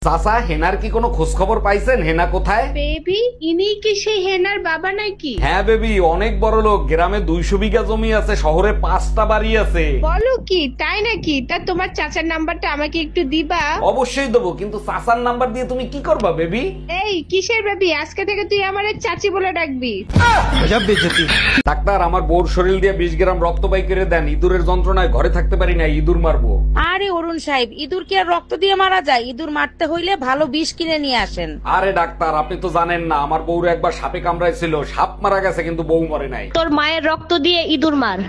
চাচা, হেনার কি কোনো খোঁজ খবর পাইছেন? হেনা কোথায়? বেবি, ইনি কি সেই হেনার বাবা নাকি? হ্যাঁ বেবি, অনেক বড় লোক। গ্রামে 200 বিঘা জমি আছে, শহরে 5টা বাড়ি আছে। বলো কি, তাই নাকি? তা তোমার চাচার নাম্বারটা আমাকে একটু দিবা? অবশ্যই দেবো, কিন্তু চাচার নাম্বার দিয়ে তুমি কি করবা বেবি? এই কিসের বেবি? আজকে থেকে তুই আমার চাচি বলে ডাকবি। ডাক্তার, আমার বউর শরীর দিয়ে 20 গ্রাম রক্ত বাই করে দেন। ইঁদুরের যন্ত্রণায় ঘরে থাকতে পারি না, ইঁদুর মারবো। আরে অরুণ সাহেব, ইঁদুর কি আর রক্ত দিয়ে মারা যায়? ইঁদুর মারতে হইলে ভালো বিষ কিনে নিয়ে আসেন। আরে ডাক্তার, আপনি তো জানেন না, আমার বউর একবার সাপে কামড়াইছিল। সাপ মারা গেছে কিন্তু বউ মরে নাই। তোর মায়ের রক্ত দিয়ে ইঁদুর মার।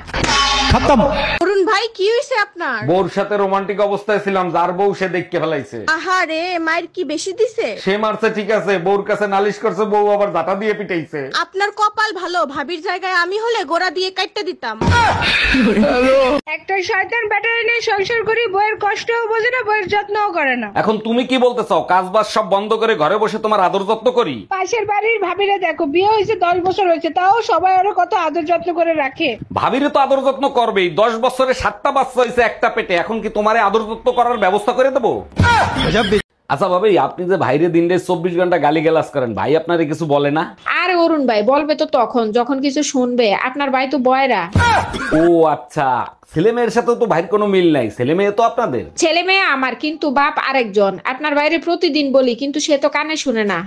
অরুণ ভাই, কি হয়েছে আপনার? বউর সাথে রোমান্টিক অবস্থায় ছিলাম, যার বউ সে দেখকে ফেলাইছে। আহারে, মায়ের কি বেশি দিছে? সে মারছে ঠিক আছে, বউর কাছে নালিশ করছে, বউ আবার জাটা দিয়ে পিটাইছে। আপনার কপাল ভালো, ভাবির জায়গায় আমি হলে গোড়া দিয়ে কাটতে দিতাম। একটা শয়তান ব্যাটারি নিয়ে সংসার করি, বইয়ের কষ্টও বোঝে না, বইয়ের যত্নও করে না। এখন তুমি কি বলতে চাও? কাজ বাজ সব বন্ধ করে ঘরে বসে তোমার আদর যত্ন করি? পাশের বাড়ির ভাবিরা দেখো, বিয়ে হয়েছে 10 বছর হয়েছে, তাও সবাই ওরা কত আদর যত্ন করে রাখে। ভাবিরে তো আদর যত্ন করবেই। 10 বছরে 7টা বাচ্চা হয়েছে একটা পেটে, এখন কি তোমারে আদর যত্ন করার ব্যবস্থা করে দেবো? আচ্ছা ভাবি, আপনি যে ভাইরে দিনরে 24 ঘন্টা গালি গালাজ করেন, ভাই আপনারে কিছু বলে না? আর অরুণ ভাই বলবে তো তখন যখন কিছু শুনবে। আপনার ভাই তো বয়রা। ও আচ্ছা, ছেলে মেয়ের সাথে তো ভাইয়ের কোনো মিল নাই, ছেলে মেয়ে তো আপনাদের। ছেলে মেয়ে আমার, কিন্তু বাপ আরেকজন। আপনার বাইরে প্রতিদিন বলি, কিন্তু সে তো কানে শুনে না।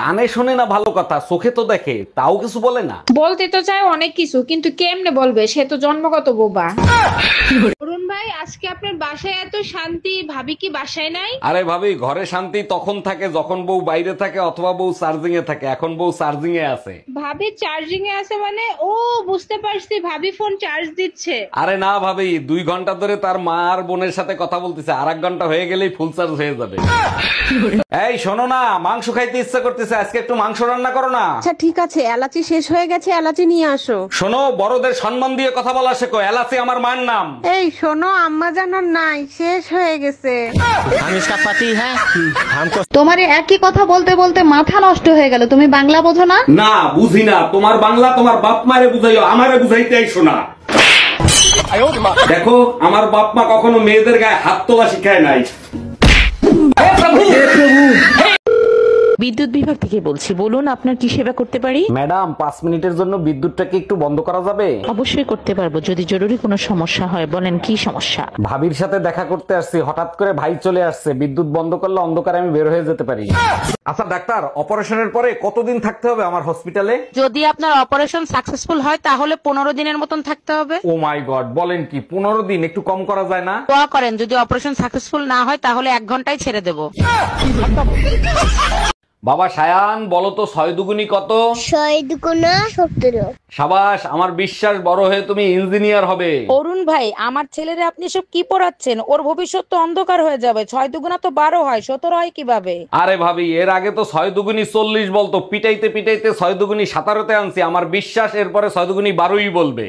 কানে শোনে না ভালো কথা, চোখে তো দেখে, তাও কিছু বলে না। বলতে তো চায় অনেক কিছু, কিন্তু কেমনে বলবে? সে তো জন্মগত বোবা। অরুণ ভাই, আজকে আপনার বাসায় এত শান্তি, ভাবি কি বাসায় নাই? আরে ভাবি, ঘরে শান্তি তখন থাকে যখন বউ বাইরে থাকে অথবা বউ চার্জিং এ থাকে। এখন বউ চার্জিং এ আছে। ভাবি চার্জিং এ আছে মানে? ও, বুঝতে পারছি, ভাবি ফোন চার্জ দিচ্ছে। আরে না ভাবি, 2 ঘন্টা ধরে তার মা আর বোনের সাথে কথা বলতেছে, আর 1 ঘন্টা হয়ে গেলেই ফুল চার্জ হয়ে যাবে। এই শোনো না, মাংস খাইতে ইচ্ছা করতেছে, আজকে একটু মাংস রান্না করো না। আচ্ছা ঠিক আছে, এলাচি শেষ হয়ে গেছে, এলাচি নিয়ে আসো। শোনো, বড়দের সম্মান দিয়ে কথা বলা শেখো। এলাচি আমার মায়ের নাম। এই শোনো, আম্মা জানার নাই, শেষ হয়ে গেছে। তোমার একই কথা বলতে বলতে মাথা নষ্ট হয়ে গেল। তুমি বাংলা বোঝো না? না, বুঝি না। তোমার বাংলা তোমার বাপ মারে বুঝাইও, আমারে বুঝাইতে আইসো না। দেখো, আমার বাপ মা কখনো মেয়েদের গায়ে হাত তোলা শিখায় নাই। বিদ্যুৎ বিভাগ থেকে বলছি, বলুন আপনার কি সেবা করতে পারি? ম্যাডাম, 5 মিনিটের জন্য বিদ্যুৎটাকে একটু বন্ধ করা যাবে? অবশ্যই করতে পারবো, যদি জরুরি কোনো সমস্যা হয়। বলেন কি সমস্যা? ভাবির সাথে দেখা করতে আসছি, হঠাৎ করে ভাই চলে আসছে। বিদ্যুৎ বন্ধ করলে অন্ধকারে আমি বের হয়ে যেতে পারি। আচ্ছা ডাক্তার, অপারেশনের পরে কতদিন থাকতে হবে আমার হসপিটালে? যদি আপনার অপারেশন সাকসেসফুল হয় তাহলে 15 দিনের মতন থাকতে হবে। ও মাই গড, বলেন কি? 15 দিন? একটু কম করা যায় না? দোয়া করেন, যদি অপারেশন সাকসেসফুল না হয় তাহলে 1 ঘন্টায় ছেড়ে দেবো। বাবা সায়ান, বলো তো 6 দুগুনি কত? 6 দুগুণা 17। সাবাস, আমার বিশ্বাস বড় হয়ে তুমি ইঞ্জিনিয়ার হবে। অরুণ ভাই, আমার ছেলেরে আপনি সব কি পড়াচ্ছেন? ওর ভবিষ্যৎ তো অন্ধকার হয়ে যাবে। 6 দুগুণা তো 12 হয়, 17 হয় কিভাবে? আরে ভাবি, এর আগে তো 6 দুগুনি 40 বলতো, পিটাইতে পিটাইতে 6 দুগুনি 17তে আনছি। আমার বিশ্বাস এরপরে 6 দুগুনি 12ই বলবে।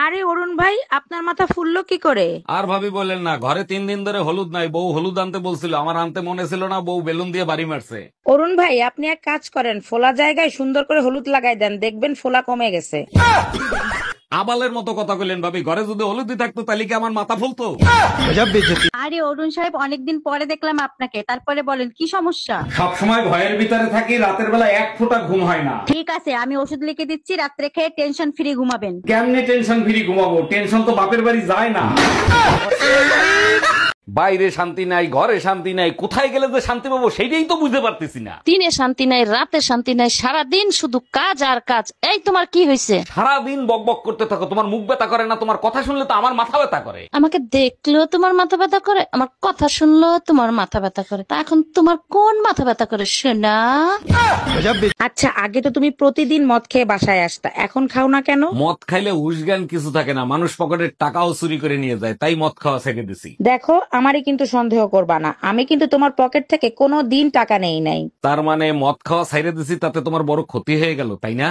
আরে অরুণ ভাই, আপনার মাথা ফুললো কি করে? আর ভাবি বলেন না, ঘরে 3 দিন ধরে হলুদ নাই। বউ হলুদ আনতে বলছিল, আমার আনতে মনে ছিল না, বউ বেলুন দিয়ে বাড়ি মারছে। অরুণ ভাই, আপনি এক কাজ করেন, ফোলা জায়গায় সুন্দর করে হলুদ লাগাই দেন, দেখবেন ফোলা কমে গেছে। আবালের মতো কথা কইলেন ভাবি, ঘরে যদি হলুদই থাকতো তাহলে কি আমার মাথা ফুলতো? আরে অরুণ সাহেব, অনেকদিন পরে দেখলাম আপনাকে, তারপরে বলেন কি সমস্যা? সব সময় ভয়ের ভিতরে থাকি, রাতের বেলা এক ফোঁটা ঘুম হয় না। ঠিক আছে, আমি ওষুধ লিখে দিচ্ছি, রাত্রে খেয়ে টেনশন ফ্রি ঘুমাবেন। কেমনে টেনশন ফ্রি ঘুমাবো? টেনশন তো বাপের বাড়ি যায় না। বাইরে শান্তি নাই, ঘরে শান্তি নাই, কোথায় গেলে যে শান্তি পাবো সেটাই তো বুঝতে পারতেছি না। দিনে শান্তি নাই, রাতে শান্তি নাই, সারাদিন শুধু কাজ আর কাজ। এই তোমার কি হয়েছে? সারাদিন বকবক করতে থাকো, তোমার মুখ ব্যথা করে না? তোমার কথা শুনলে তো আমার মাথা ব্যথা করে। আমাকে দেখলেও তোমার মাথা ব্যথা করে, আমার কথা শুনলেও তোমার মাথা ব্যথা করে। তা এখন তোমার কোন মাথা ব্যথা করে শোনা? আচ্ছা, আগে তো তুমি প্রতিদিন মদ খেয়ে বাসায় আসতা, এখন খাও না কেন? মদ খাইলে হুশ জ্ঞান কিছু থাকে না, মানুষ পকেটের টাকাও চুরি করে নিয়ে যায়, তাই মদ খাওয়া ছেড়ে দিছি। দেখো, আমারই কিন্তু সন্দেহ করবা না, আমি কিন্তু তোমার পকেট থেকে কোনো দিন টাকা নেই নাই। তার মানে মদ খাওয়া ছেড়ে দিছি, তাতে তোমার বড় ক্ষতি হয়ে গেল, তাই না?